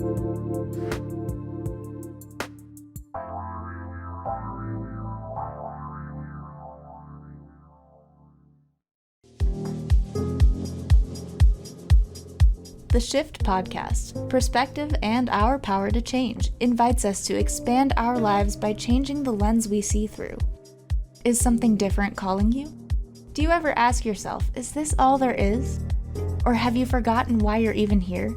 The Shift Podcast, Perspective and Our Power to Change, invites us to expand our lives by changing the lens we see through. Is something different calling you? Do you ever ask yourself, is this all there is? Or have you forgotten why you're even here?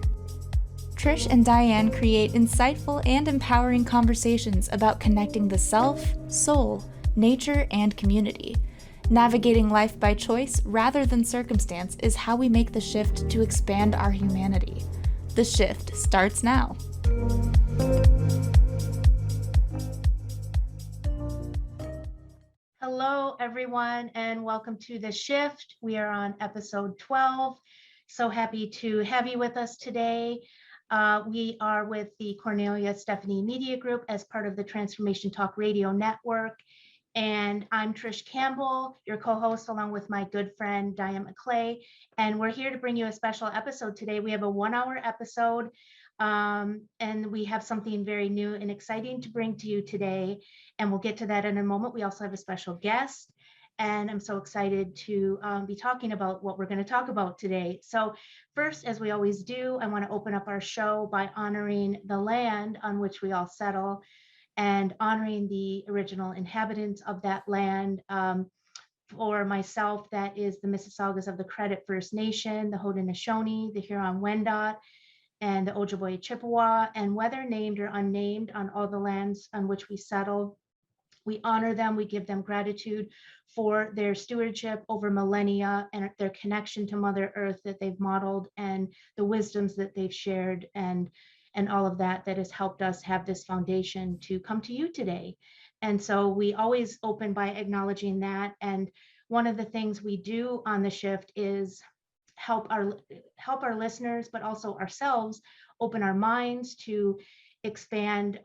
Trish and Diane create insightful and empowering conversations about connecting the self, soul, nature, and community. Navigating life by choice rather than circumstance is how we make the shift to expand our humanity. The shift starts now. Hello, everyone, and welcome to The Shift. We are on episode 12. So happy to have you with us today. We are with the Cornelia Stephanie Media Group as part of the Transformation Talk Radio Network. And I'm Trish Campbell, your co-host, along with my good friend, Diane McClay. And we're here to bring you a special episode today. We have a 1-hour episode, and we have something very new and exciting to bring to you today. And we'll get to that in a moment. We also have a special guest. And I'm so excited to be talking about what we're going to talk about today. So first, as we always do, I want to open up our show by honoring the land on which we all settle, and honoring the original inhabitants of that land. For myself, that is the Mississaugas of the Credit First Nation, the Haudenosaunee, the Huron-Wendat, and the Ojibwe Chippewa, and whether named or unnamed on all the lands on which we settle. We honor them, we give them gratitude for their stewardship over millennia and their connection to Mother Earth that they've modeled, and the wisdoms that they've shared, and all of that has helped us have this foundation to come to you today. And so we always open by acknowledging that. And one of the things we do on the shift is help our listeners, but also ourselves, open our minds to expand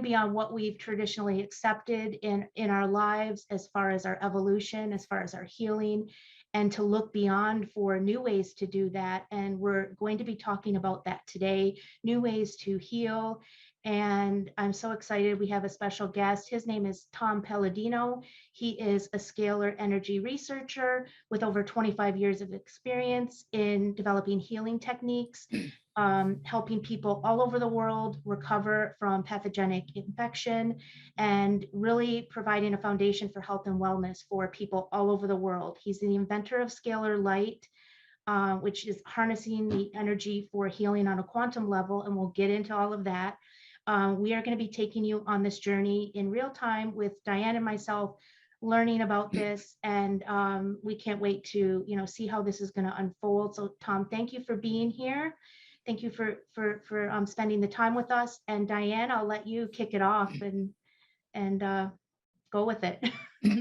beyond what we've traditionally accepted in our lives, as far as our evolution, as far as our healing, and to look beyond for new ways to do that. And we're going to be talking about that today, new ways to heal. And I'm so excited. We have a special guest. His name is Tom Paladino. He is a scalar energy researcher with over 25 years of experience in developing healing techniques, helping people all over the world recover from pathogenic infection, and really providing a foundation for health and wellness for people all over the world. He's the inventor of Scalar Light, which is harnessing the energy for healing on a quantum level, and we'll get into all of that. We are going to be taking you on this journey in real time with Diane and myself, learning about this, and we can't wait to see how this is going to unfold. So Tom, thank you for being here. Thank you for spending the time with us. And Diane, I'll let you kick it off and go with it.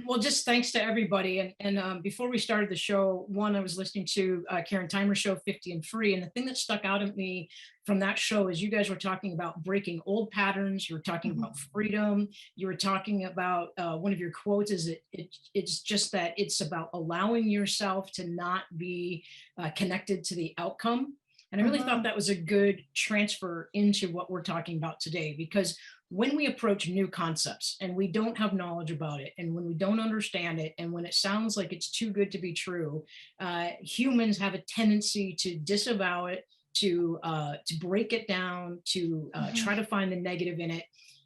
Well, just thanks to everybody. And before we started the show, I was listening to Karen Timer's show, 50 and Free. And the thing that stuck out at me from that show is you guys were talking about breaking old patterns. You were talking about freedom. You were talking about one of your quotes is it's just that it's about allowing yourself to not be connected to the outcome. And I really thought that was a good transfer into what we're talking about today, because when we approach new concepts and we don't have knowledge about it, and when we don't understand it, and when it sounds like it's too good to be true, humans have a tendency to disavow it, to break it down, to try to find the negative in it.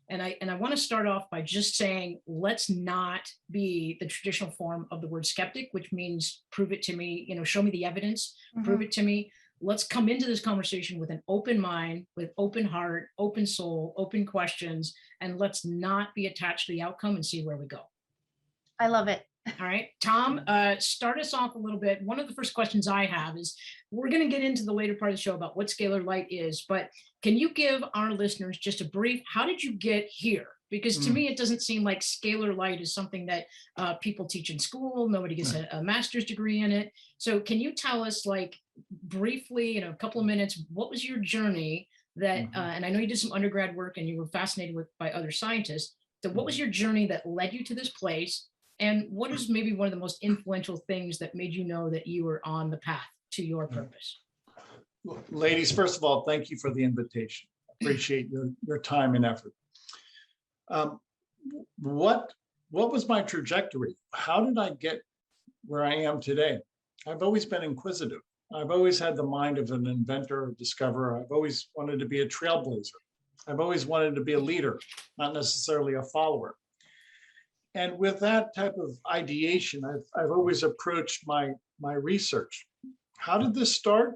And I want to start off by just saying, let's not be the traditional form of the word skeptic, which means prove it to me, show me the evidence, prove it to me. Let's come into this conversation with an open mind, with open heart, open soul, open questions, and let's not be attached to the outcome and see where we go. I love it. All right, Tom, start us off a little bit. One of the first questions I have is, we're going to get into the later part of the show about what Scalar Light is, but can you give our listeners just a brief, how did you get here? Because to me, it doesn't seem like Scalar Light is something that people teach in school. Nobody gets a master's degree in it. So can you tell us, like, briefly, in a couple of minutes, what was your journey that, and I know you did some undergrad work and you were fascinated by other scientists. So what was your journey that led you to this place? And what is maybe one of the most influential things that made you know that you were on the path to your purpose? Well, ladies, first of all, thank you for the invitation. Appreciate your time and effort. What was my trajectory? How did I get where I am today? I've always been inquisitive. I've always had the mind of an inventor or discoverer. I've always wanted to be a trailblazer. I've always wanted to be a leader, not necessarily a follower. And with that type of ideation, I've always approached my research. How did this start?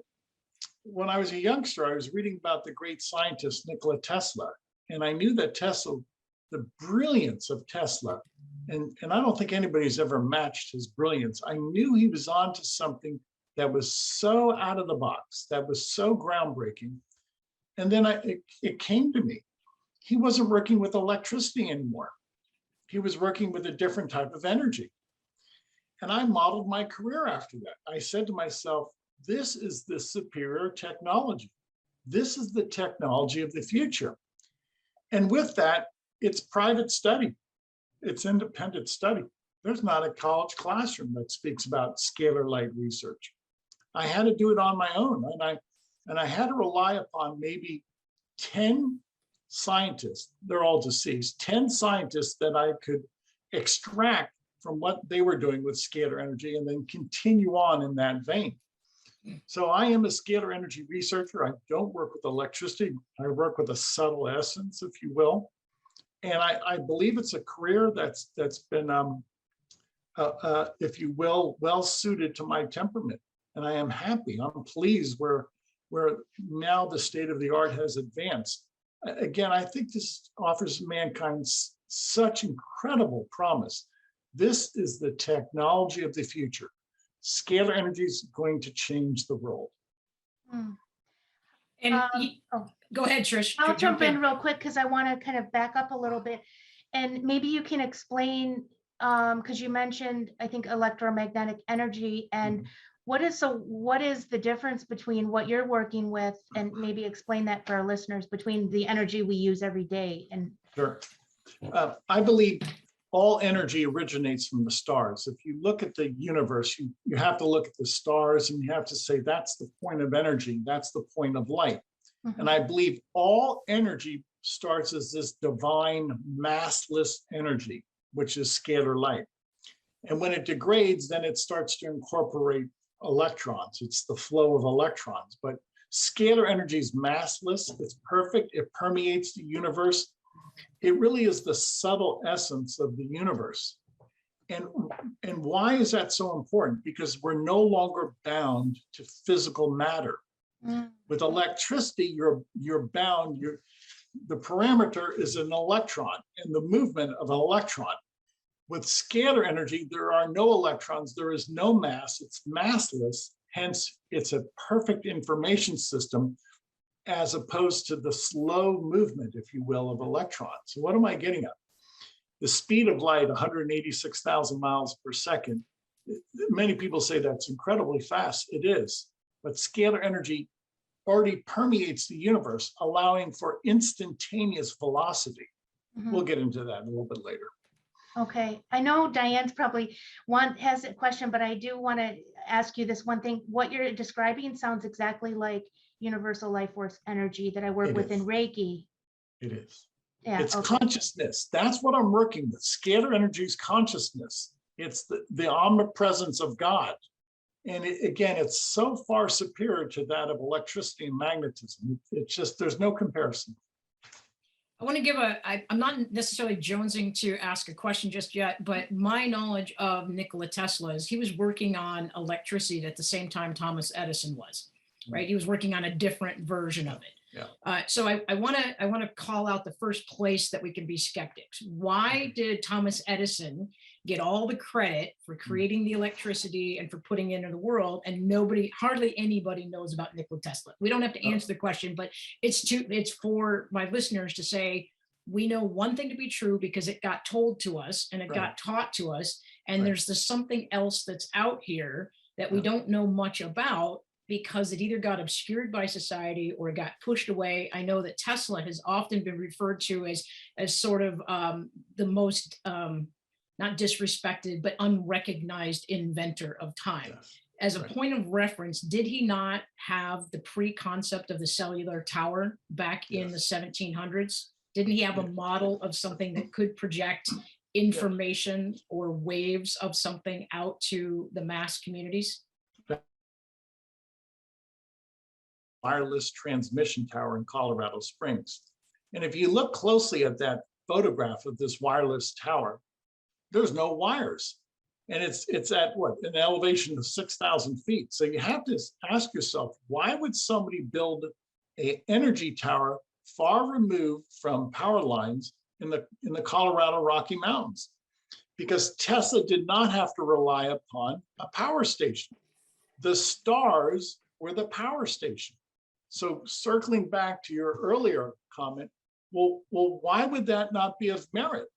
When I was a youngster, I was reading about the great scientist Nikola Tesla, and I knew that Tesla, the brilliance of Tesla, and I don't think anybody's ever matched his brilliance. I knew he was onto something that was so out of the box, that was so groundbreaking. And then it came to me. He wasn't working with electricity anymore. He was working with a different type of energy. And I modeled my career after that. I said to myself, this is the superior technology. This is the technology of the future. And with that, it's private study. It's independent study. There's not a college classroom that speaks about scalar light research. I had to do it on my own, and I had to rely upon maybe 10 scientists, they're all deceased, 10 scientists that I could extract from what they were doing with scalar energy and then continue on in that vein. So I am a scalar energy researcher. I don't work with electricity. I work with a subtle essence, if you will. And I believe it's a career that's been, if you will, well suited to my temperament. And I am happy. I'm pleased where now the state of the art has advanced. Again, I think this offers mankind such incredible promise. This is the technology of the future. Scalar energy is going to change the world. And go ahead, Trish. I'll jump in real quick because I want to kind of back up a little bit. And maybe you can explain, because you mentioned, I think, electromagnetic energy, and what is the difference between what you're working with, and maybe explain that for our listeners, between the energy we use every day and. Sure. I believe all energy originates from the stars. If you look at the universe, you have to look at the stars and you have to say, that's the point of energy. That's the point of light. And I believe all energy starts as this divine massless energy, which is scalar light. And when it degrades, then it starts to incorporate electrons. It's the flow of electrons. But scalar energy is massless. It's perfect. It permeates the universe. It really is the subtle essence of the universe. And why is that so important? Because we're no longer bound to physical matter. With electricity, you're bound. The parameter is an electron and the movement of an electron. With scalar energy, there are no electrons. There is no mass. It's massless. Hence, it's a perfect information system, as opposed to the slow movement, if you will, of electrons. So what am I getting at? The speed of light, 186,000 miles per second. Many people say that's incredibly fast. It is. But scalar energy already permeates the universe, allowing for instantaneous velocity. We'll get into that a little bit later. Okay, I know Diane's probably has a question, but I do want to ask you this one thing. What you're describing sounds exactly like universal life force energy that I work with in Reiki. It is. Yeah, it's consciousness. That's what I'm working with. Scalar energy is consciousness. It's the omnipresence of God. And again, it's so far superior to that of electricity and magnetism. It's just, there's no comparison. I want to give I'm not necessarily jonesing to ask a question just yet, but my knowledge of Nikola Tesla is he was working on electricity at the same time Thomas Edison was, right? He was working on a different version of it. Yeah. So I want to call out the first place that we can be skeptics. Why did Thomas Edison get all the credit for creating the electricity and for putting it into the world, and hardly anybody knows about Nikola Tesla? We don't have to answer the question, but it's for my listeners to say, we know one thing to be true because it got told to us and it got taught to us, and there's this something else that's out here that we don't know much about, because it either got obscured by society or it got pushed away. I know that Tesla has often been referred to as sort of the most, not disrespected, but unrecognized inventor of time. as a Right. point of reference, did he not have the pre-concept of the cellular tower back in the Yes. 1700s? Didn't he have a Yeah. model of something that could project information or waves of something out to the mass communities? Wireless transmission tower in Colorado Springs. And if you look closely at that photograph of this wireless tower, there's no wires. And it's at what, an elevation of 6,000 feet. So you have to ask yourself, why would somebody build an energy tower far removed from power lines in the Colorado Rocky Mountains? Because Tesla did not have to rely upon a power station. The stars were the power station. So circling back to your earlier comment, well, why would that not be of merit?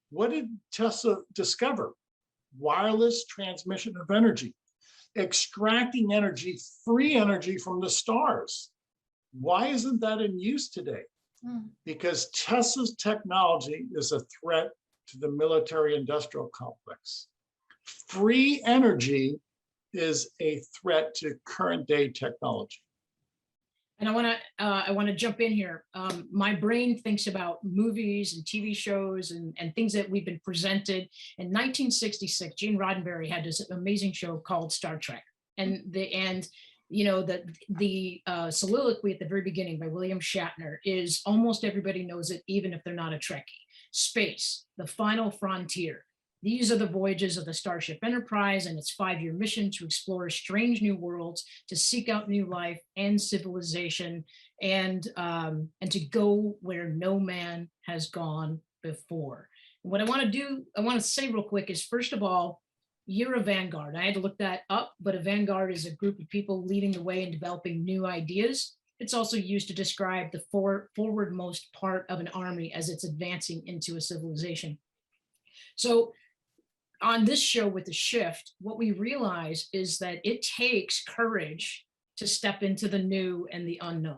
What did Tesla discover? Wireless transmission of energy, extracting energy, free energy from the stars. Why isn't that in use today? Because Tesla's technology is a threat to the military-industrial complex. Free energy is a threat to current-day technology. And I want to jump in here. My brain thinks about movies and TV shows and things that we've been presented. In 1966, Gene Roddenberry had this amazing show called Star Trek, and the soliloquy at the very beginning by William Shatner is almost everybody knows it, even if they're not a Trekkie. Space, the final frontier. These are the voyages of the Starship Enterprise and its 5-year mission to explore strange new worlds, to seek out new life and civilization, and to go where no man has gone before. And what I want to say real quick is, first of all, you're a vanguard. I had to look that up, but a vanguard is a group of people leading the way in developing new ideas. It's also used to describe the forwardmost part of an army as it's advancing into a civilization. So on this show with The Shift, what we realize is that it takes courage to step into the new and the unknown.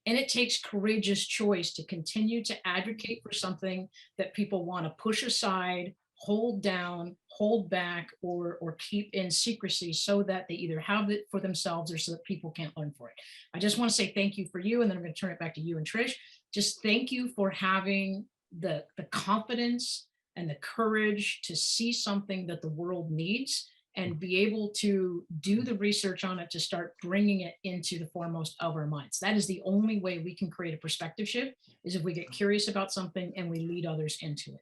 And it takes courageous choice to continue to advocate for something that people want to push aside, hold down, hold back, or keep in secrecy so that they either have it for themselves or so that people can't learn for it. I just want to say thank you for you, and then I'm going to turn it back to you and Trish. Just thank you for having the confidence and the courage to see something that the world needs and be able to do the research on it to start bringing it into the foremost of our minds. That is the only way we can create a perspective shift, is if we get curious about something and we lead others into it.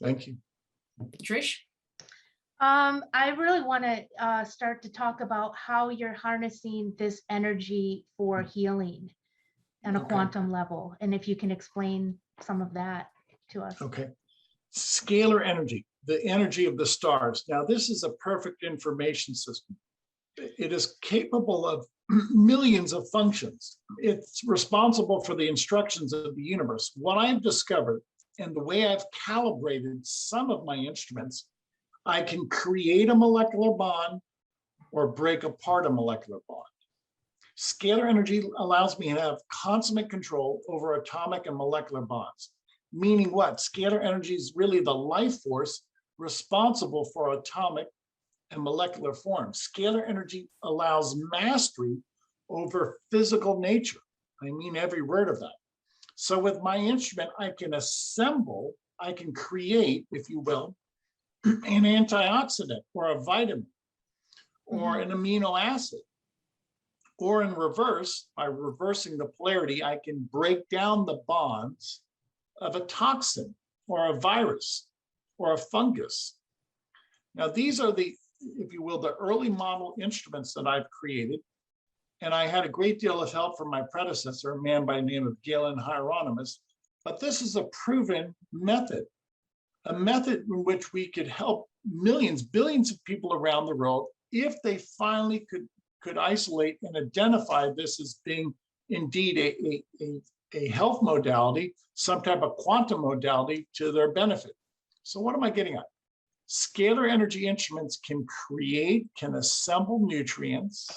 Thank you. Trish? I really want to start to talk about how you're harnessing this energy for healing on a quantum level. And if you can explain some of that to us. Okay. Scalar energy, the energy of the stars. Now, this is a perfect information system. It is capable of millions of functions. It's responsible for the instructions of the universe. What I've discovered and the way I've calibrated some of my instruments, I can create a molecular bond or break apart a molecular bond. Scalar energy allows me to have consummate control over atomic and molecular bonds. Meaning what? Scalar energy is really the life force responsible for atomic and molecular forms. Scalar energy allows mastery over physical nature. I mean every word of that. So with my instrument, I can assemble, I can create, if you will, an antioxidant or a vitamin or an amino acid. Or in reverse, by reversing the polarity, I can break down the bonds of a toxin or a virus or a fungus. Now, these are the, if you will, the early model instruments that I've created. And I had a great deal of help from my predecessor, a man by the name of Galen Hieronymus. But this is a proven method, a method in which we could help millions, billions of people around the world if they finally could isolate and identify this as being indeed a health modality, some type of quantum modality to their benefit. So what am I getting at? Scalar energy instruments can create, can assemble nutrients,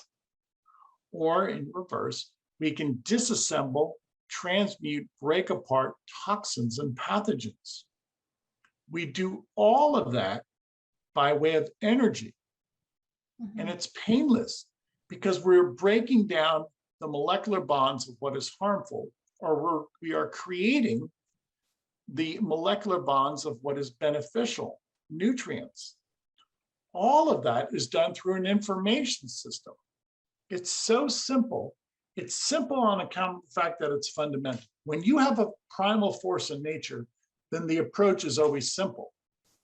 or in reverse, we can disassemble, transmute, break apart toxins and pathogens. We do all of that by way of energy. And it's painless because we're breaking down the molecular bonds of what is harmful, or we are creating the molecular bonds of what is beneficial, nutrients. All of that is done through an information system. It's so simple. It's simple on account of the fact that it's fundamental. When you have a primal force in nature, then the approach is always simple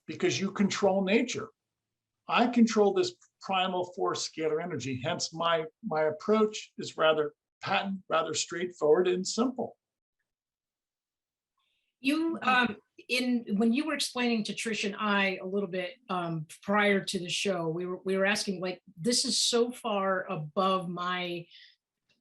because you control nature. I control this primal force scalar energy. Hence, my approach is rather patent, rather straightforward and simple. You when you were explaining to Trish and I a little bit prior to the show, we were asking, like, this is so far above my,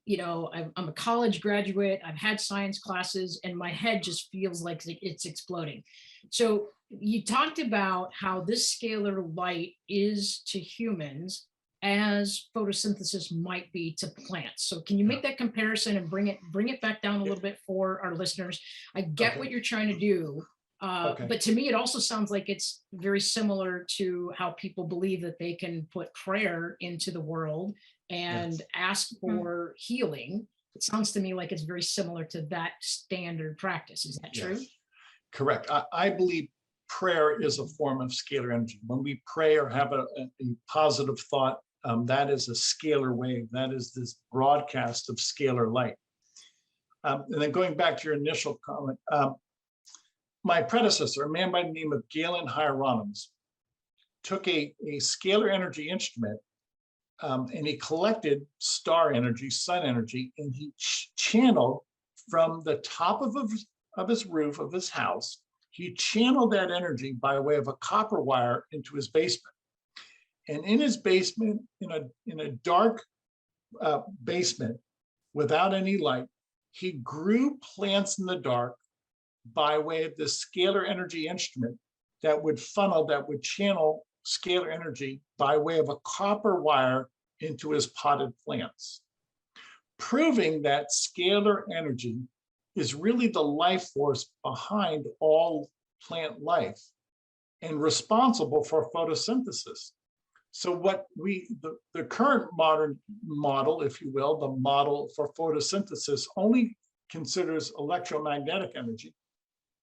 you know, I'm a college graduate, I've had science classes, and my head just feels like it's exploding. So you talked about how this scalar light is to humans as photosynthesis might be to plants. So can you make that comparison and bring it back down a little bit for our listeners? I get what you're trying to do, but to me, it also sounds like it's very similar to how people believe that they can put prayer into the world and ask for healing. It sounds to me like it's very similar to that standard practice. Is that true? Correct. I believe prayer is a form of scalar energy. When we pray or have a positive thought, that is a scalar wave. That is this broadcast of scalar light. And then going back to your initial comment, my predecessor, a man by the name of Galen Hieronymus, took a scalar energy instrument and he collected star energy, sun energy, and he channeled from the top of his roof of his house. He channeled that energy by way of a copper wire into his basement. And in his basement, in a dark basement without any light, he grew plants in the dark by way of this scalar energy instrument that would channel scalar energy by way of a copper wire into his potted plants, proving that scalar energy is really the life force behind all plant life and responsible for photosynthesis. So what the current modern model, if you will, the model for photosynthesis only considers electromagnetic energy,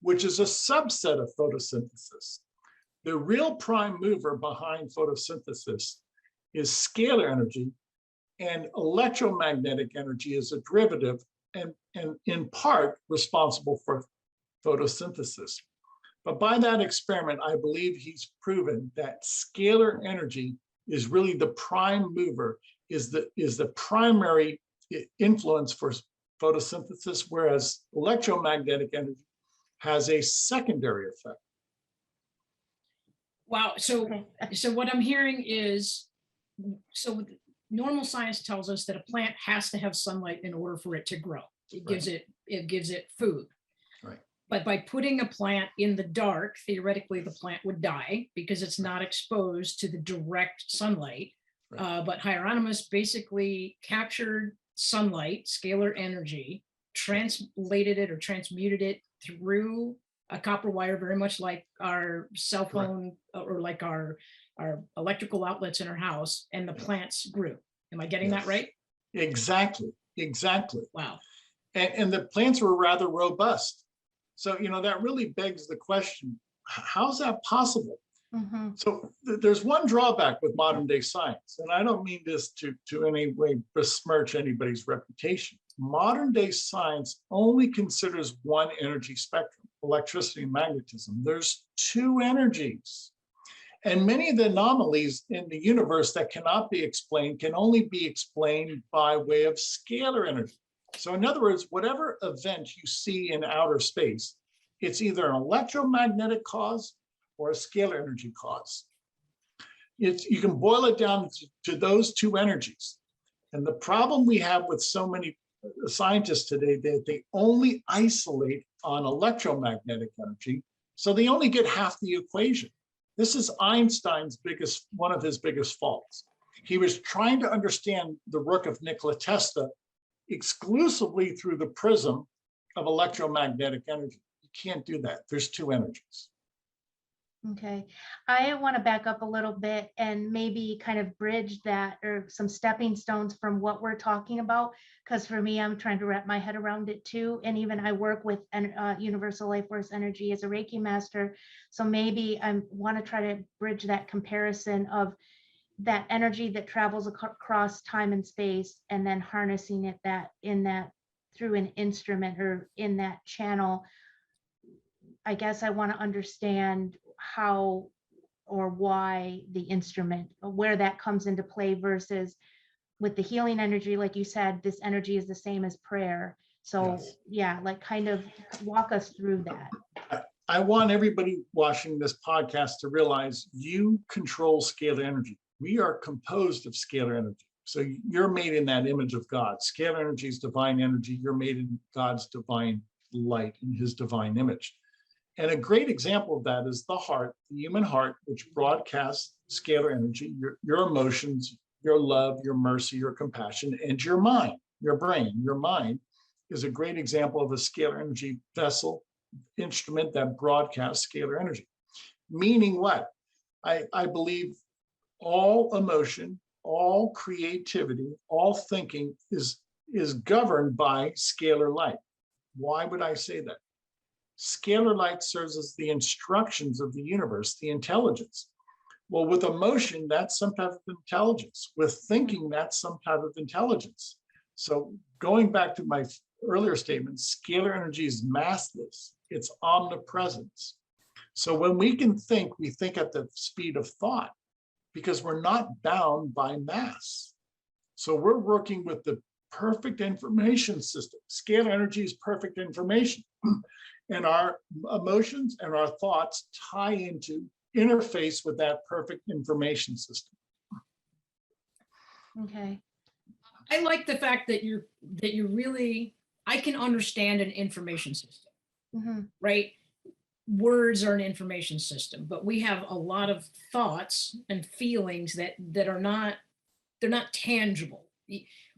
which is a subset of photosynthesis. The real prime mover behind photosynthesis is scalar energy, and electromagnetic energy is a derivative and in part responsible for photosynthesis. But by that experiment, I believe he's proven that scalar energy is really the prime mover, is the primary influence for photosynthesis, whereas electromagnetic energy has a secondary effect. Wow. So what I'm hearing is, so normal science tells us that a plant has to have sunlight in order for it to grow. It gives it food. Right. But by putting a plant in the dark, theoretically, the plant would die because it's not exposed to the direct sunlight. Right. But Hieronymus basically captured sunlight, scalar energy, translated it or transmuted it through a copper wire, very much like our cell phone or like our electrical outlets in our house, and the plants grew. Am I getting that right? Exactly. Wow. And the plants were rather robust. So, that really begs the question, how's that possible? Mm-hmm. So there's one drawback with modern day science, and I don't mean this to any way besmirch anybody's reputation. Modern day science only considers one energy spectrum, electricity and magnetism. There's two energies. And many of the anomalies in the universe that cannot be explained can only be explained by way of scalar energy. So in other words, whatever event you see in outer space, it's either an electromagnetic cause or a scalar energy cause. You can boil it down to those two energies. And the problem we have with so many scientists today, that they only isolate on electromagnetic energy, so they only get half the equation. This is Einstein's one of his biggest faults. He was trying to understand the work of Nikola Tesla exclusively through the prism of electromagnetic energy. You can't do that. There's two energies. Okay, I want to back up a little bit and maybe kind of bridge that, or some stepping stones from what we're talking about. Because for me, I'm trying to wrap my head around it too. And even I work with universal life force energy as a Reiki master. So maybe I want to try to bridge that comparison of that energy that travels across time and space, and then harnessing it through an instrument or in that channel. I guess I want to understand how or why the instrument, where that comes into play versus with the healing energy. Like you said, this energy is the same as prayer. So Yes. yeah, like kind of walk us through that. I want everybody watching this podcast to realize you control scalar energy. We are composed of scalar energy. So you're made in that image of God. Scalar energy is divine energy. You're made in God's divine light, in his divine image. And a great example of that is the heart, the human heart, which broadcasts scalar energy, your emotions, your love, your mercy, your compassion, and your mind, your brain. Your mind is a great example of a scalar energy vessel, instrument that broadcasts scalar energy. Meaning what? I believe all emotion, all creativity, all thinking is governed by scalar light. Why would I say that? Scalar light serves as the instructions of the universe, the intelligence. Well, with emotion, that's some type of intelligence. With thinking, that's some type of intelligence. So going back to my earlier statement, scalar energy is massless. It's omnipresence. So when we can think, we think at the speed of thought because we're not bound by mass. So we're working with the perfect information system. Scalar energy is perfect information. And our emotions and our thoughts tie into, interface with that perfect information system. Okay. I like the fact that you're really, I can understand an information system, right? Words are an information system, but we have a lot of thoughts and feelings that are not, they're not tangible.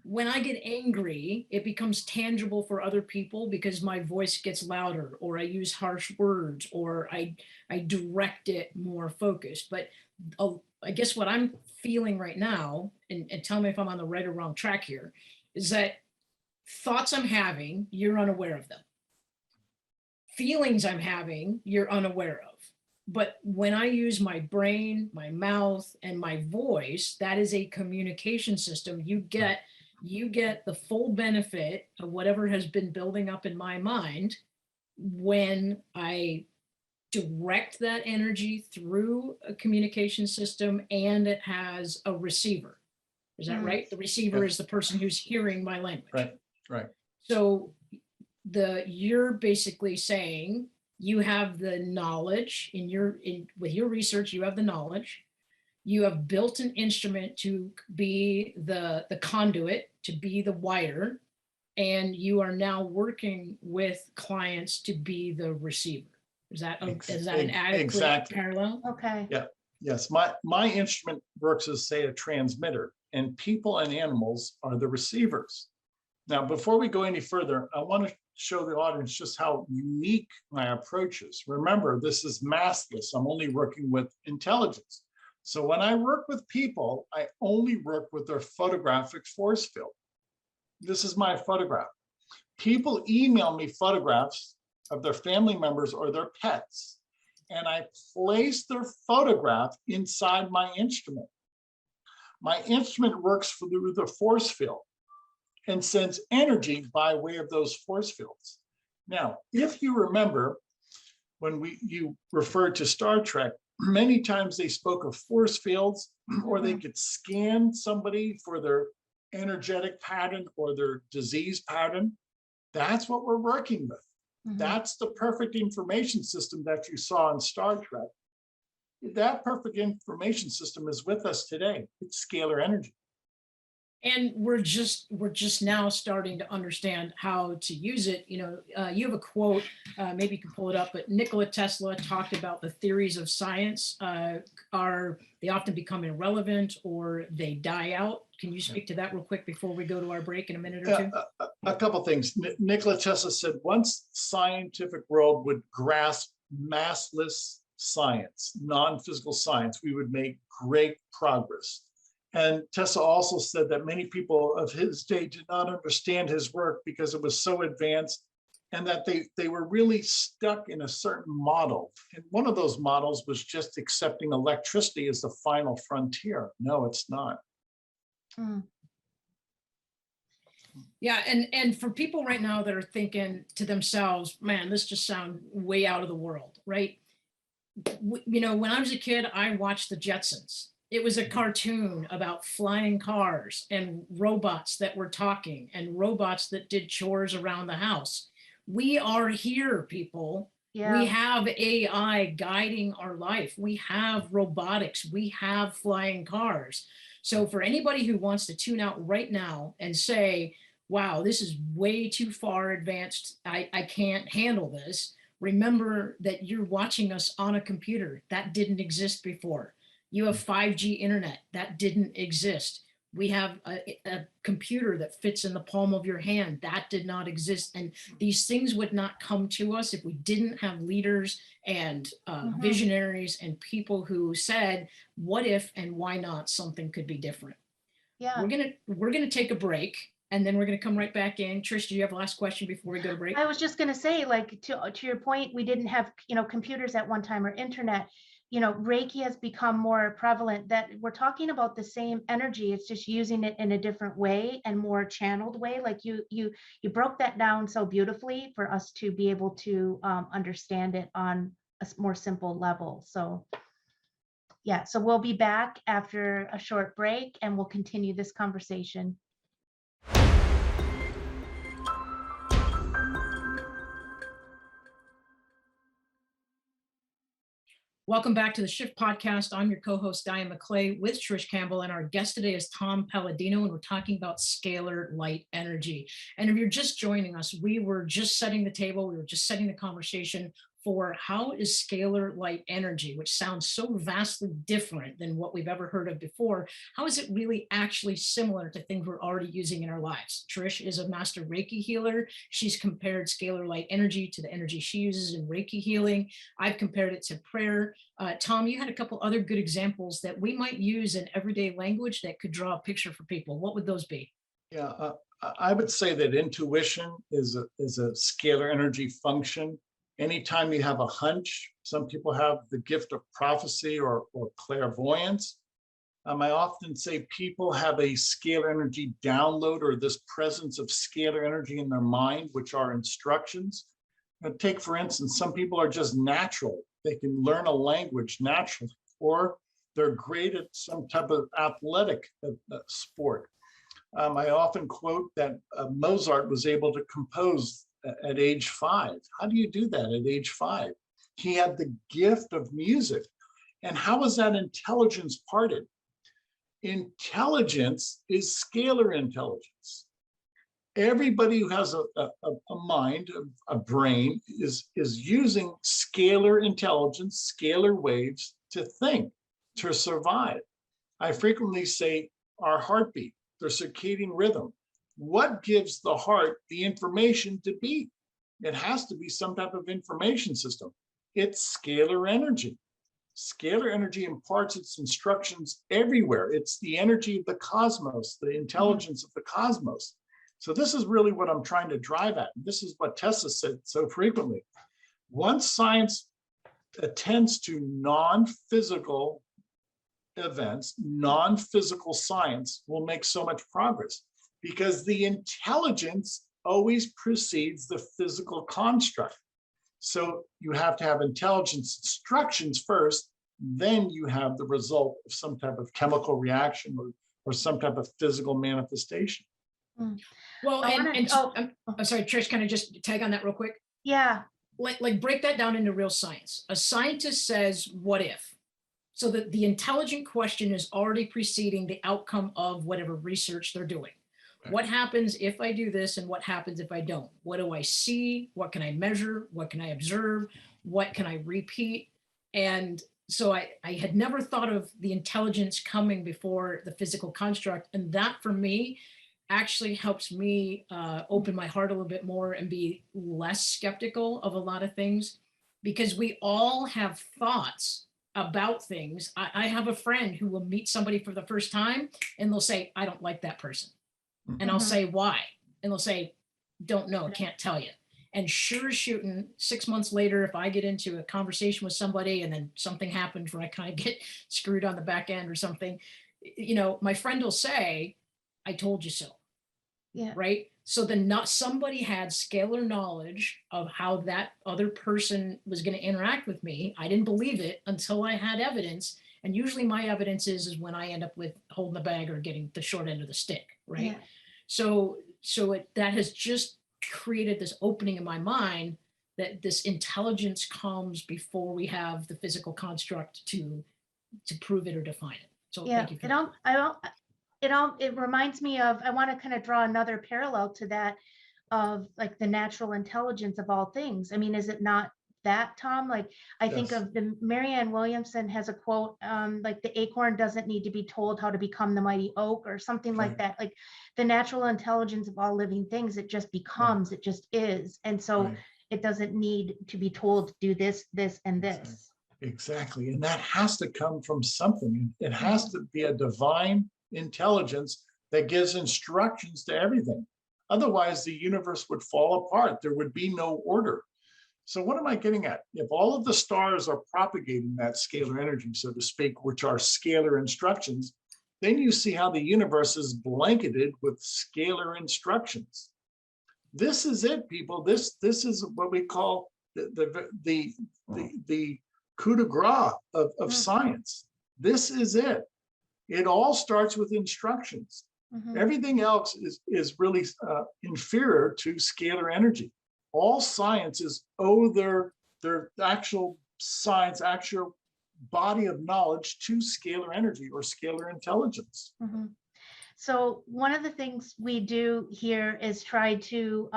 When I get angry, it becomes tangible for other people because my voice gets louder, or I use harsh words, or I direct it more focused. But I guess what I'm feeling right now, and tell me if I'm on the right or wrong track here, is that thoughts I'm having, you're unaware of them. Feelings I'm having, you're unaware of. But when I use my brain, my mouth, and my voice, that is a communication system. You get the full benefit of whatever has been building up in my mind when I direct that energy through a communication system, and it has a receiver. Is that right? The receiver is the person who's hearing my language. Right. So you're basically saying you have the knowledge with your research, you have the knowledge. You have built an instrument to be the conduit, to be the wire, and you are now working with clients to be the receiver. Is that an adequate parallel? Okay. Yeah. Yes. My instrument works as, say, a transmitter, and people and animals are the receivers. Now, before we go any further, I want to show the audience just how unique my approach is. Remember, this is massless. I'm only working with intelligence. So when I work with people, I only work with their photographic force field. This is my photograph. People email me photographs of their family members or their pets, and I place their photograph inside my instrument. My instrument works through the force field and sends energy by way of those force fields. Now, if you remember, when you referred to Star Trek, many times they spoke of force fields, or they could scan somebody for their energetic pattern or their disease pattern. That's what we're working with. That's the perfect information system that you saw in Star Trek. That perfect information system is with us today. It's scalar energy. And we're just now starting to understand how to use it. You have a quote, maybe you can pull it up, but Nikola Tesla talked about the theories of science they often become irrelevant or they die out. Can you speak to that real quick before we go to our break in a minute or two? A couple things. Nikola Tesla said once scientific world would grasp massless science, non-physical science, we would make great progress. And Tesla also said that many people of his day did not understand his work because it was so advanced, and that they were really stuck in a certain model. And one of those models was just accepting electricity as the final frontier. No, it's not. Mm. Yeah, and for people right now that are thinking to themselves, man, this just sounds way out of the world, right? You know, when I was a kid, I watched the Jetsons. It was a cartoon about flying cars and robots that were talking and robots that did chores around the house. We are here, people. We Yeah. have AI guiding our life. We have robotics. We have flying cars. So for anybody who wants to tune out right now and say, wow, this is way too far advanced, I can't handle this, remember that you're watching us on a computer. That didn't exist before. You have 5G internet. That didn't exist. We have a computer that fits in the palm of your hand. That did not exist. And these things would not come to us if we didn't have leaders and visionaries and people who said, what if and why not something could be different? Yeah. We're gonna take a break, and then we're gonna come right back in. Trish, do you have a last question before we go to break? I was just going to say, like, to your point, we didn't have, computers at one time or internet. Reiki has become more prevalent, that we're talking about the same energy. It's just using it in a different way and more channeled way. Like you broke that down so beautifully for us to be able to understand it on a more simple level. So yeah, so we'll be back after a short break and we'll continue this conversation. Welcome back to the Shift Podcast. I'm your co-host, Diane McClay, with Trish Campbell, and our guest today is Tom Paladino, and we're talking about scalar light energy. And if you're just joining us, we were just setting the table, we were just setting the conversation for how is scalar light energy, which sounds so vastly different than what we've ever heard of before, how is it really actually similar to things we're already using in our lives? Trish is a master Reiki healer. She's compared scalar light energy to the energy she uses in Reiki healing. I've compared it to prayer. Tom, you had a couple other good examples that we might use in everyday language that could draw a picture for people. What would those be? Yeah, I would say that intuition is a scalar energy function. Anytime you have a hunch, some people have the gift of prophecy or clairvoyance. I often say people have a scalar energy download, or this presence of scalar energy in their mind, which are instructions. Take, for instance, some people are just natural. They can learn a language naturally, or they're great at some type of athletic sport. I often quote that Mozart was able to compose at age 5. How do you do that at age 5? He had the gift of music. And how is that intelligence parted? Intelligence is scalar intelligence. Everybody who has a mind, a brain, is using scalar intelligence, scalar waves to think, to survive. I frequently say our heartbeat, the circadian rhythm. What gives the heart the information to beat? It has to be some type of information system. It's scalar energy. Scalar energy imparts its instructions everywhere. It's the energy of the cosmos, the intelligence of the cosmos. So this is really what I'm trying to drive at. This is what Tesla said so frequently. Once science attends to non-physical events, non-physical science will make so much progress, because the intelligence always precedes the physical construct. So you have to have intelligence instructions first, then you have the result of some type of chemical reaction or some type of physical manifestation. Well, I'm sorry, Trish, can I just tag on that real quick? Yeah. Like break that down into real science. A scientist says, what if? So that the intelligent question is already preceding the outcome of whatever research they're doing. Right. What happens if I do this, and what happens if I don't? What do I see? What can I measure? What can I observe? What can I repeat? And so I had never thought of the intelligence coming before the physical construct. And that for me actually helps me open my heart a little bit more and be less skeptical of a lot of things. because we all have thoughts about things. I have a friend who will meet somebody for the first time and they'll say, I don't like that person. And I'll say, why? And they'll say, don't know, can't tell you. And sure as shooting, 6 months later, if I get into a conversation with somebody and then something happens where I kind of get screwed on the back end or something, you know, my friend will say, I told you so. Yeah. Right. So then not somebody had scalar knowledge of how that other person was going to interact with me. I didn't believe it until I had evidence. And usually my evidence is when I end up with holding the bag or getting the short end of the stick. Right. Yeah. So that has just created this opening in my mind that this intelligence comes before we have the physical construct to prove it or define it. So Yeah, thank you for it reminds me of, I want to kind of draw another parallel to that of like the natural intelligence of all things. I mean, is it not that, Tom? Like, I think Yes. of the Marianne Williamson has a quote, like the acorn doesn't need to be told how to become the mighty oak or something like Right. that. Like the natural intelligence of all living things, it just becomes, it just is. And so Right. it doesn't need to be told to do this, this, and Exactly. this. Exactly. And that has to come from something. It has to be a divine intelligence that gives instructions to everything. Otherwise, the universe would fall apart. There would be no order. So what am I getting at? If all of the stars are propagating that scalar energy, so to speak, which are scalar instructions, then you see how the universe is blanketed with scalar instructions. This is it, people. This is what we call the coup de grace of science. This is it. It all starts with instructions. Everything else is really inferior to scalar energy. All sciences owe their actual science, actual body of knowledge to scalar energy or scalar intelligence. So one of the things we do here is try to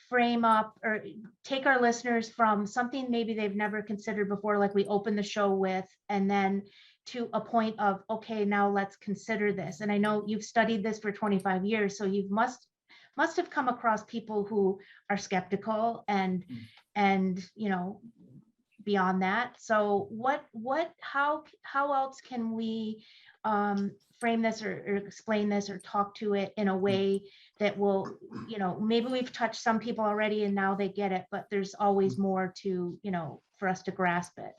frame up or take our listeners from something maybe they've never considered before, like we opened the show with, and then to a point of, okay, now let's consider this. And I know you've studied this for 25 years, so you must have come across people who are skeptical and you know, beyond that. So how else can we frame this or explain this or talk to it in a way that will, you know, maybe we've touched some people already and now they get it, but there's always more to, you know, for us to grasp it.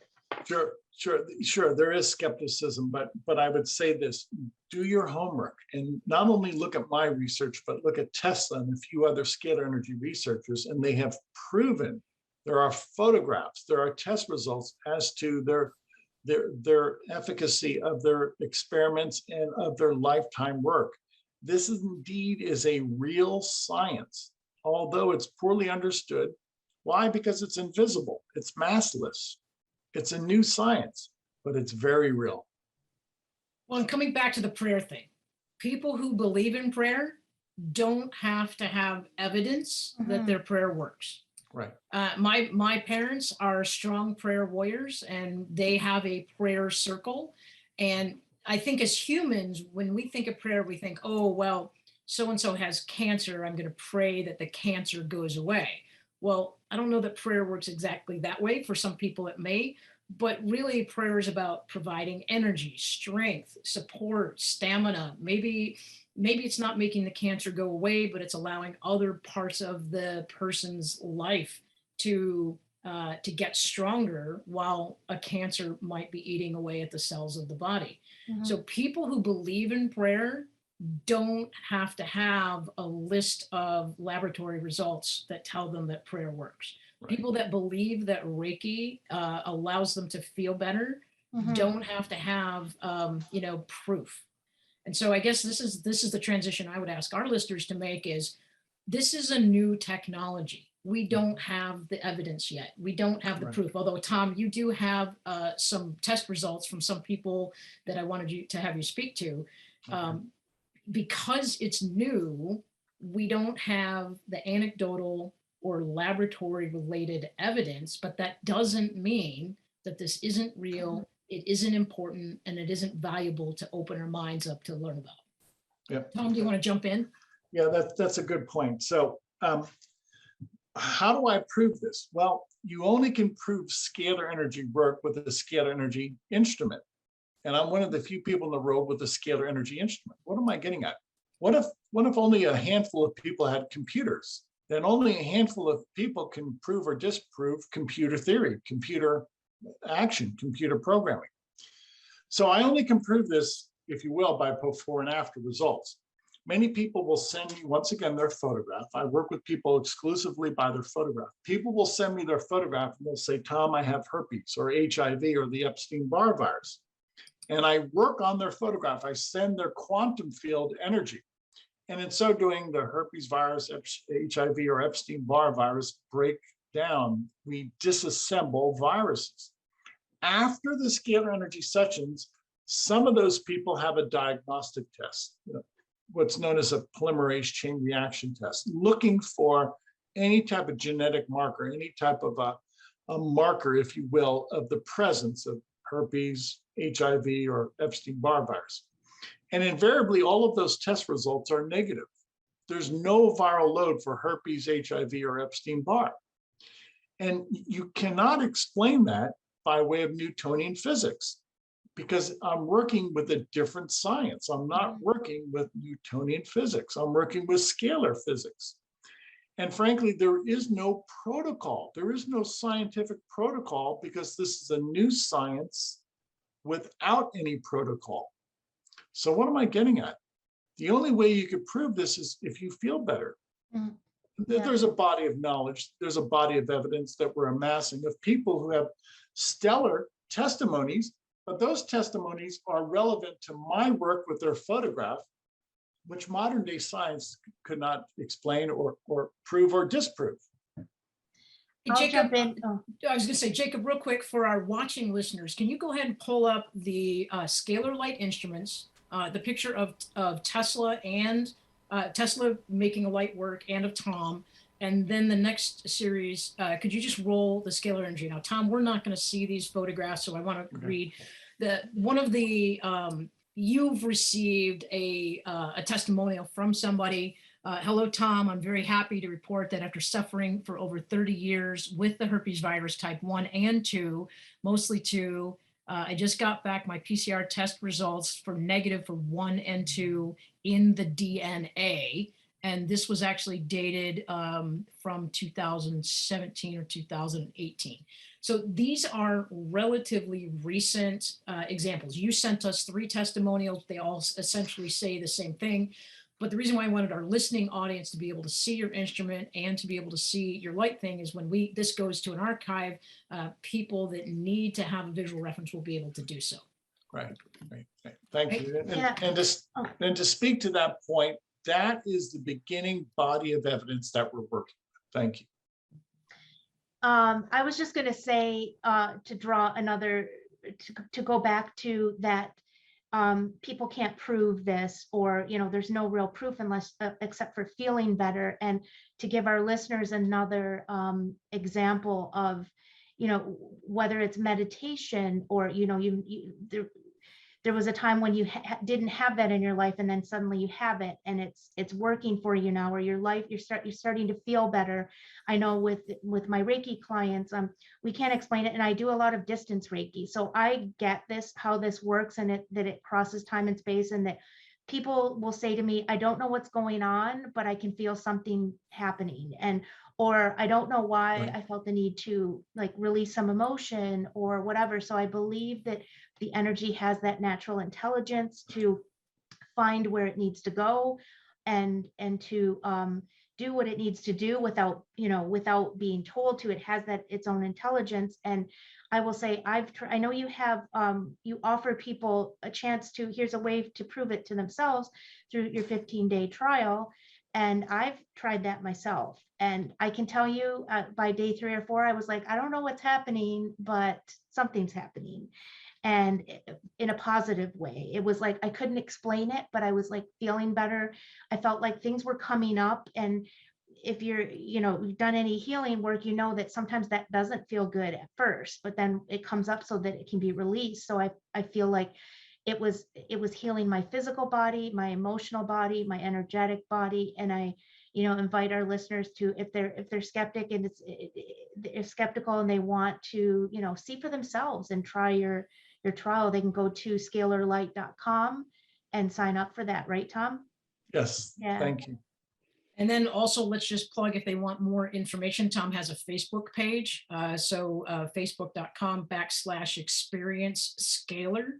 Sure. There is skepticism, but I would say this: do your homework and not only look at my research, but look at Tesla and a few other scalar energy researchers, and they have proven. There are photographs, there are test results as to their efficacy of their experiments and of their lifetime work. This indeed is a real science, although it's poorly understood. Why? Because it's invisible, it's massless. It's a new science, but it's very real. Well, and coming back to the prayer thing, people who believe in prayer don't have to have evidence that their prayer works. Right. My parents are strong prayer warriors, and they have a prayer circle. And I think as humans, when we think of prayer, we think, oh, well, so-and-so has cancer. I'm going to pray that the cancer goes away. Well, I don't know that prayer works exactly that way. For some people it may, but really prayer is about providing energy, strength, support, stamina. Maybe it's not making the cancer go away, but it's allowing other parts of the person's life to get stronger while a cancer might be eating away at the cells of the body. So people who believe in prayer don't have to have a list of laboratory results that tell them that prayer works. Right. People that believe that Reiki allows them to feel better don't have to have proof. And so I guess this is the transition I would ask our listeners to make is, this is a new technology. We don't have the evidence yet. We don't have the proof. Although, Tom, you do have some test results from some people that I wanted you to have you speak to. Because it's new, we don't have the anecdotal or laboratory related evidence, but that doesn't mean that this isn't real, it isn't important, and it isn't valuable to open our minds up to learn about. Yeah. Tom, do you want to jump in? Yeah, that's a good point. So how do I prove this? Well, you only can prove scalar energy work with a scalar energy instrument. And I'm one of the few people in the world with a scalar energy instrument. What am I getting at? What if only a handful of people had computers? Then only a handful of people can prove or disprove computer theory, computer action, computer programming. So I only can prove this, if you will, by before and after results. Many people will send me, once again, their photograph. I work with people exclusively by their photograph. People will send me their photograph and they'll say, Tom, I have herpes or HIV or the Epstein-Barr virus. And I work on their photograph. I send their quantum field energy. And in so doing, the herpes virus, HIV, or Epstein-Barr virus break down. We disassemble viruses. After the scalar energy sessions, some of those people have a diagnostic test, what's known as a polymerase chain reaction test, looking for any type of genetic marker, any type of a marker, if you will, of the presence of herpes, HIV, or Epstein-Barr virus. And invariably, all of those test results are negative. There's no viral load for herpes, HIV, or Epstein-Barr. And you cannot explain that by way of Newtonian physics, because I'm working with a different science. I'm not working with Newtonian physics. I'm working with scalar physics. And frankly, there is no protocol. There is no scientific protocol because this is a new science without any protocol. So what am I getting at? The only way you could prove this is if you feel better. Yeah. There's a body of knowledge, there's a body of evidence that we're amassing of people who have stellar testimonies, but those testimonies are relevant to my work with their photograph, which modern day science could not explain or prove or disprove. I'll Jacob, jump in. Oh. I was going to say, Jacob, real quick for our watching listeners, can you go ahead and pull up the Scalar Light instruments, the picture of Tesla and Tesla making a light work, and of Tom, and then the next series, could you just roll the scalar energy? Now, Tom, we're not going to see these photographs, so I want to read one of the, you've received a testimonial from somebody. Hello, Tom. I'm very happy to report that after suffering for over 30 years with the herpes virus type 1 and 2, mostly 2, I just got back my PCR test results for negative for 1 and 2 in the DNA. And this was actually dated from 2017 or 2018. So these are relatively recent examples. You sent us 3 testimonials. They all essentially say the same thing. But the reason why I wanted our listening audience to be able to see your instrument and to be able to see your light thing is when this goes to an archive, people that need to have a visual reference will be able to do so. Right. Thank you. And to speak to that point, that is the beginning body of evidence that we're working with. Thank you. I was just going to say, to draw another, to go back to that, people can't prove this, or, there's no real proof unless, except for feeling better. And to give our listeners another example of, whether it's meditation or, there was a time when you didn't have that in your life, and then suddenly you have it, and it's working for you now, or your life, you're starting to feel better. I know with my Reiki clients, we can't explain it, and I do a lot of distance Reiki, so I get how this works, and that it crosses time and space, and that people will say to me, I don't know what's going on, but I can feel something happening, or I don't know why I felt the need to release some emotion or whatever. So I believe that the energy has that natural intelligence to find where it needs to go and to do what it needs to do without being told to. It has its own intelligence. And I will say, I know you have, you offer people a chance to, here's a way to prove it to themselves through your 15-day trial. And I've tried that myself. And I can tell you by day 3 or 4, I was like, I don't know what's happening, but something's happening. And in a positive way. It was like, I couldn't explain it, but I was feeling better. I felt like things were coming up. And if you've done any healing work, that sometimes that doesn't feel good at first, but then it comes up so that it can be released. So I feel like it was healing my physical body, my emotional body, my energetic body. And invite our listeners to, if they're skeptic and they're skeptical and they want to, see for themselves and try your trial, they can go to scalarlight.com and sign up for that, right, Tom? Yes, Yeah. thank you. And then also, let's just plug, if they want more information, Tom has a Facebook page. Facebook.com/experience scalar.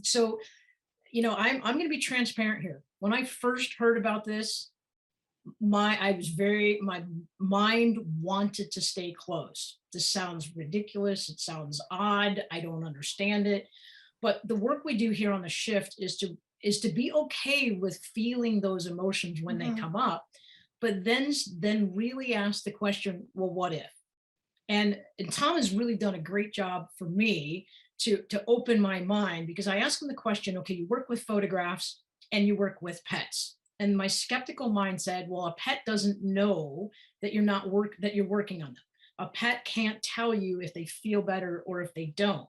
So, I'm going to be transparent here. When I first heard about this, my mind wanted to stay closed. This sounds ridiculous. It sounds odd. I don't understand it. But the work we do here on the shift is to be okay with feeling those emotions when they come up, but then really ask the question, well, what if? And Tom has really done a great job for me to open my mind, because I ask him the question, okay, you work with photographs and you work with pets. And my skeptical mind said, well, a pet doesn't know that you're working on them. A pet can't tell you if they feel better or if they don't.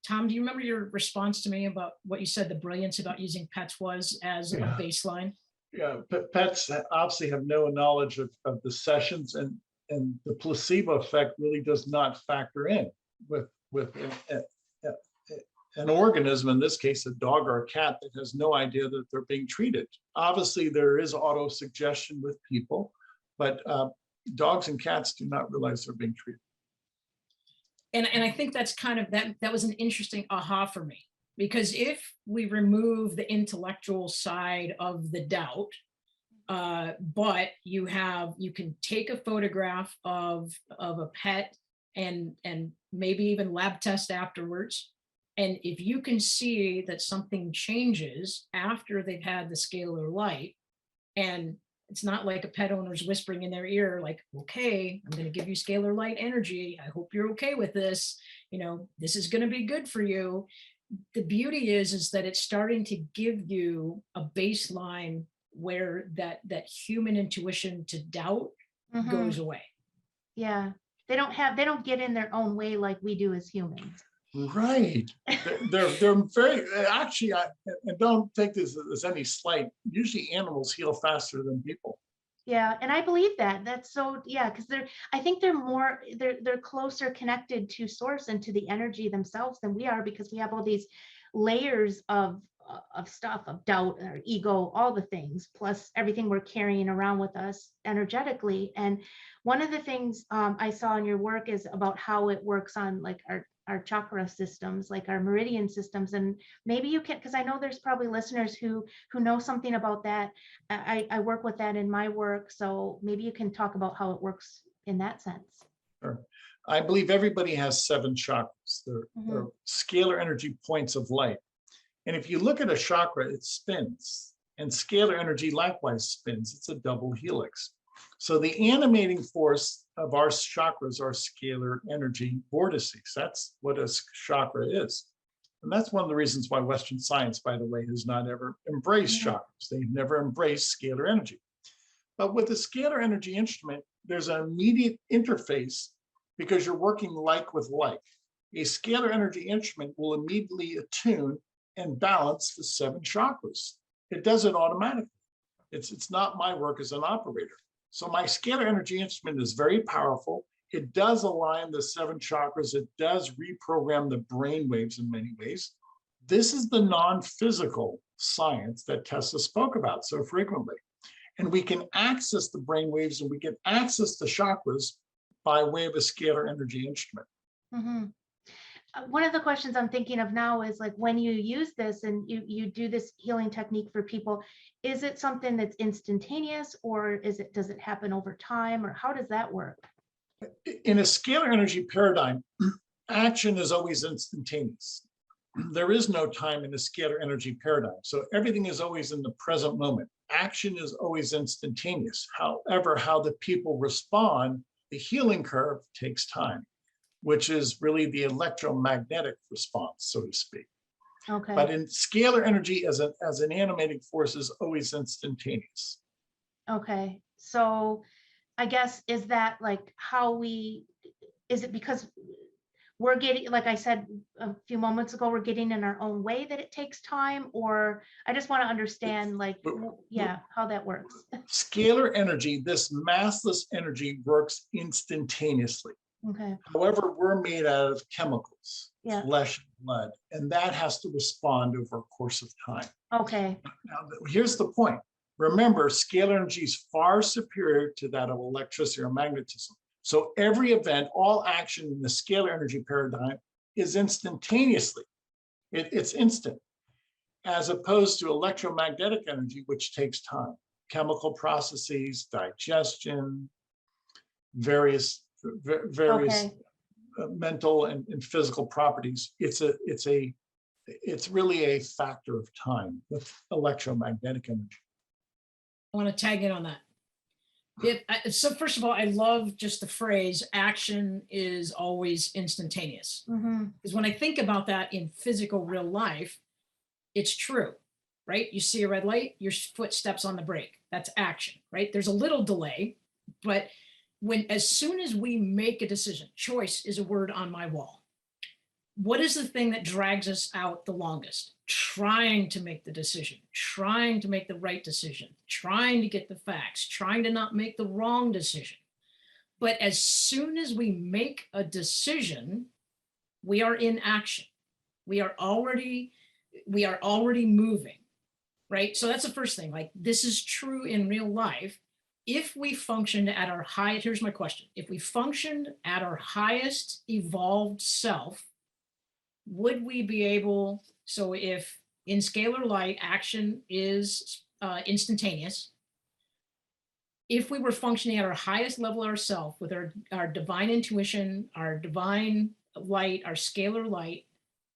Tom, do you remember your response to me about what you said the brilliance about using pets was as a baseline? Yeah, pets obviously have no knowledge of the sessions, and the placebo effect really does not factor in with an organism, in this case, a dog or a cat, that has no idea that they're being treated. Obviously, there is auto-suggestion with people, but dogs and cats do not realize they're being treated. And I think that's kind of, that was an interesting aha for me, because if we remove the intellectual side of the doubt, but you can take a photograph of a pet and maybe even lab test afterwards. And if you can see that something changes after they've had the scalar light, and it's not like a pet owner's whispering in their ear, like, okay, I'm going to give you scalar light energy. I hope you're okay with this. This is going to be good for you. The beauty is that it's starting to give you a baseline where that human intuition to doubt goes away. Yeah. They don't get in their own way like we do as humans. Right. They're very, actually, I don't take this as any slight. Usually animals heal faster than people. Yeah, and I believe that. That's so, yeah, because I think they're closer connected to source and to the energy themselves than we are, because we have all these layers of stuff, of doubt, or ego, all the things, plus everything we're carrying around with us energetically. And one of the things I saw in your work is about how it works on like our chakra systems, like our meridian systems. And maybe you can, because I know there's probably listeners who know something about that. I work with that in my work, so maybe you can talk about how it works in that sense. Sure. I believe everybody has 7 chakras. They're scalar energy points of light. And if you look at a chakra, it spins, and scalar energy likewise spins. It's a double helix. So the animating force of our chakras are scalar energy vortices. That's what a chakra is. And that's one of the reasons why Western science, by the way, has not ever embraced chakras. They've never embraced scalar energy. But with a scalar energy instrument, there's an immediate interface, because you're working like with like. A scalar energy instrument will immediately attune and balance the 7 chakras. It does it automatically. It's not my work as an operator. So my scalar energy instrument is very powerful. It does align the 7 chakras. It does reprogram the brain waves in many ways. This is the non-physical science that Tessa spoke about so frequently. And we can access the brain waves, and we can access the chakras by way of a scalar energy instrument. One of the questions I'm thinking of now is, like, when you use this and you do this healing technique for people, is it something that's instantaneous, or does it happen over time, or how does that work? In a scalar energy paradigm, action is always instantaneous. There is no time in a scalar energy paradigm. So everything is always in the present moment. Action is always instantaneous. However, how the people respond, the healing curve takes time, which is really the electromagnetic response, so to speak. Okay. But in scalar energy as an animating force is always instantaneous. Okay. So I guess, is that like how is it because we're getting, like I said a few moments ago, we're getting in our own way, that it takes time? Or I just want to understand, like, yeah, how that works. Scalar energy, this massless energy, works instantaneously. Okay. However, we're made out of chemicals, Yeah. flesh and blood, and that has to respond over a course of time. Okay. Now, here's the point. Remember, scalar energy is far superior to that of electricity or magnetism. So every event, all action in the scalar energy paradigm is instantaneously. It's instant, as opposed to electromagnetic energy, which takes time. Chemical processes, digestion, various Okay. mental and physical properties. It's really a factor of time with electromagnetic energy. I want to tag in on that. So first of all, I love just the phrase "action is always instantaneous." Because when I think about that in physical real life, it's true, right? You see a red light, your foot steps on the brake. That's action, right? There's a little delay, but as soon as we make a decision, choice is a word on my wall. What is the thing that drags us out the longest? Trying to make the decision, trying to make the right decision, trying to get the facts, trying to not make the wrong decision. But as soon as we make a decision, we are in action. We are already moving, right? So that's the first thing. Like, this is true in real life. If we functioned at our highest, here's my question. If we functioned at our highest evolved self, would we be able, so if in scalar light, action is instantaneous, if we were functioning at our highest level ourself with our divine intuition, our divine light, our scalar light,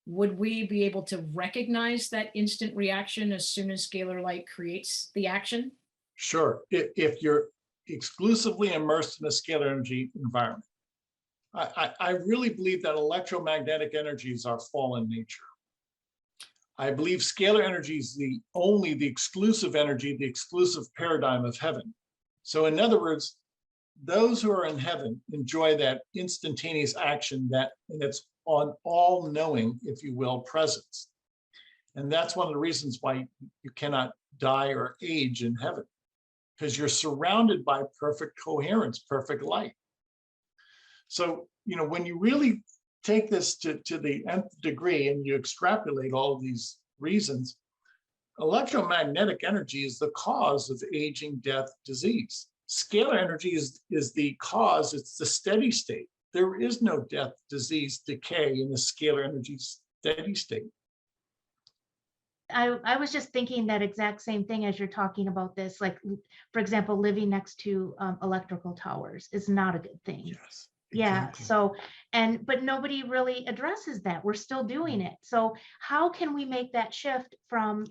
would we be able to recognize that instant reaction as soon as scalar light creates the action? Sure, if you're exclusively immersed in a scalar energy environment. I really believe that electromagnetic energies are fallen nature. I believe scalar energy is the exclusive energy, the exclusive paradigm of heaven. So in other words, those who are in heaven enjoy that instantaneous action, and it's on all knowing, if you will, presence. And that's one of the reasons why you cannot die or age in heaven, because you're surrounded by perfect coherence, perfect light. So, when you really take this to the nth degree and you extrapolate all of these reasons, electromagnetic energy is the cause of aging, death, disease. Scalar energy is the cause, it's the steady state. There is no death, disease, decay in the scalar energy steady state. I was just thinking that exact same thing as you're talking about this. Like, for example, living next to electrical towers is not a good thing. Yes. Yeah. Exactly. So, but nobody really addresses that. We're still doing it. So how can we make that shift from,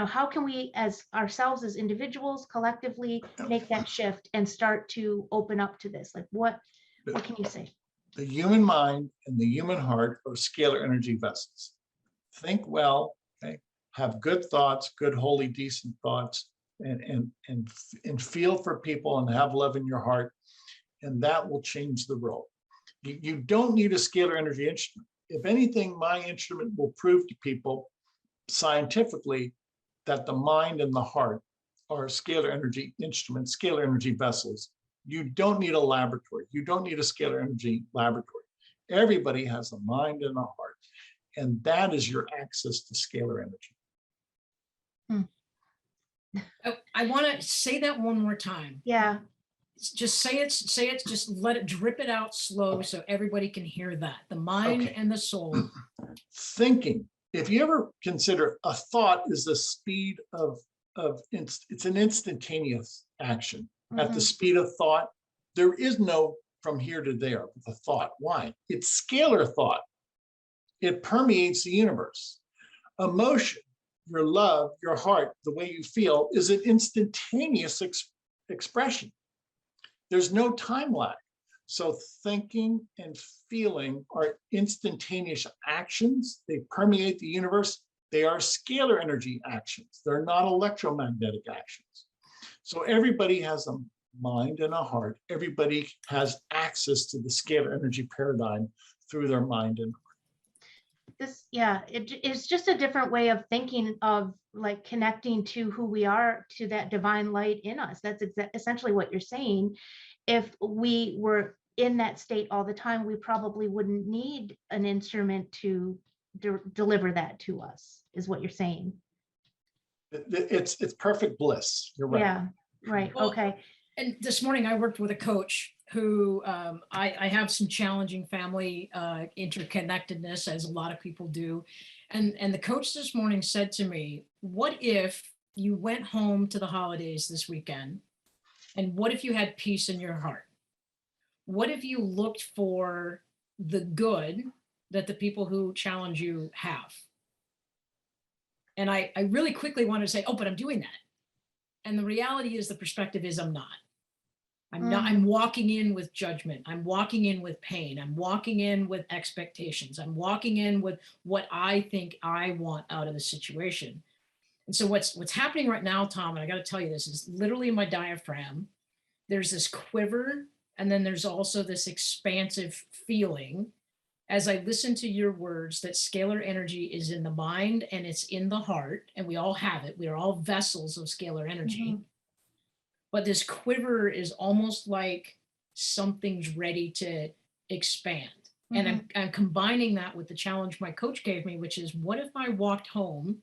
how can we as ourselves as individuals collectively make that shift and start to open up to this? Like, what can you say? The human mind and the human heart are scalar energy vessels. Think well, okay? Have good thoughts, good, holy, decent thoughts, and feel for people and have love in your heart. And that will change the world. You don't need a scalar energy instrument. If anything, my instrument will prove to people scientifically that the mind and the heart are scalar energy instruments, scalar energy vessels. You don't need a laboratory. You don't need a scalar energy laboratory. Everybody has a mind and a heart, and that is your access to scalar energy. I want to say that one more time. Yeah. Just say it, just let it drip it out slow so everybody can hear that. The mind and the soul. Thinking, if you ever consider a thought is the speed it's an instantaneous action. At the speed of thought, there is no from here to there with a thought. Why? It's scalar thought. It permeates the universe. Emotion, your love, your heart, the way you feel is an instantaneous expression. There's no time lag. So thinking and feeling are instantaneous actions. They permeate the universe. They are scalar energy actions. They're not electromagnetic actions. So everybody has a mind and a heart. Everybody has access to the scalar energy paradigm through their mind and it is just a different way of thinking of like connecting to who we are, to that divine light in us. That's essentially what you're saying. If we were in that state all the time, we probably wouldn't need an instrument to deliver that to us, is what you're saying. it's perfect bliss. You're right. Yeah, right. Well, Okay. And this morning I worked with a coach who I have some challenging family interconnectedness, as a lot of people do. And the coach this morning said to me, what if you went home to the holidays this weekend? And what if you had peace in your heart? What if you looked for the good that the people who challenge you have? And I really quickly wanted to say, oh, but I'm doing that. And the reality is, the perspective is I'm not. I'm walking in with judgment. I'm walking in with pain. I'm walking in with expectations. I'm walking in with what I think I want out of the situation. And so what's happening right now, Tom, and I got to tell you, this is literally my diaphragm. There's this quiver, and then there's also this expansive feeling as I listen to your words that scalar energy is in the mind and it's in the heart, and we all have it. We are all vessels of scalar energy. Mm-hmm. But this quiver is almost like something's ready to expand. Mm-hmm. And I'm combining that with the challenge my coach gave me, which is, what if I walked home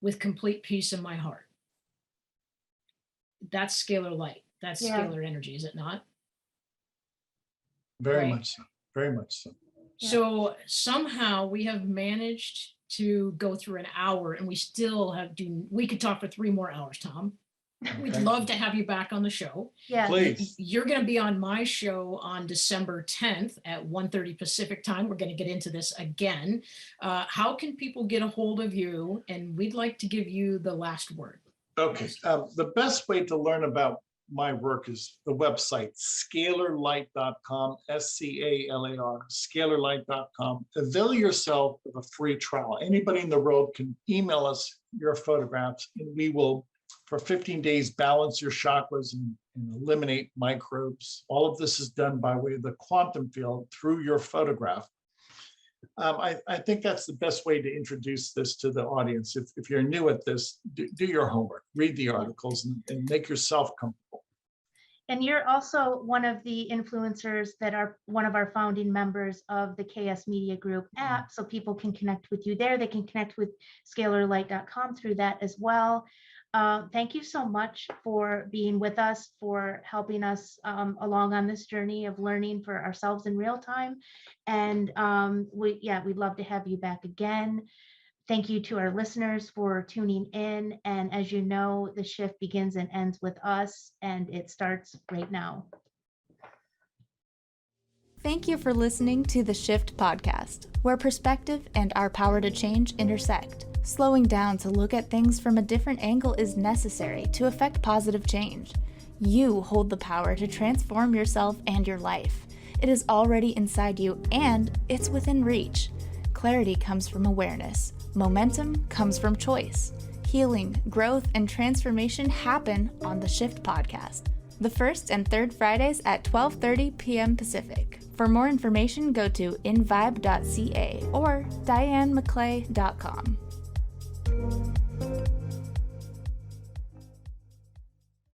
with complete peace in my heart? That's scalar light. That's scalar energy, is it not? Very much so. Very much so. So somehow we have managed to go through an hour, and we still we could talk for 3 more hours, Tom. We'd love to have you back on the show. Yeah, please. You're going to be on my show on December 10th at 1:30 Pacific time. We're going to get into this again. How can people get a hold of you? And we'd like to give you the last word. Okay. The best way to learn about my work is the website, scalarlight.com, SCALAR, scalarlight.com. Avail yourself of a free trial. Anybody in the world can email us your photographs, and we will, for 15 days, balance your chakras and eliminate microbes. All of this is done by way of the quantum field through your photograph. I think that's the best way to introduce this to the audience. If you're new at this, do your homework, read the articles, and make yourself comfortable. And you're also one of the influencers that are one of our founding members of the KS Media Group app, so people can connect with you there. They can connect with scalarlight.com through that as well. Thank you so much for being with us, for helping us along on this journey of learning for ourselves in real time. And we'd love to have you back again. Thank you to our listeners for tuning in. And as you know, the shift begins and ends with us, and it starts right now. Thank you for listening to the Shift podcast, where perspective and our power to change intersect. Slowing down to look at things from a different angle is necessary to effect positive change. You hold the power to transform yourself and your life. It is already inside you, and it's within reach. Clarity comes from awareness. Momentum comes from choice. Healing, growth, and transformation happen on the Shift podcast, the first and third Fridays at 12:30 p.m. Pacific. For more information, go to invibe.ca or dianemcclay.com.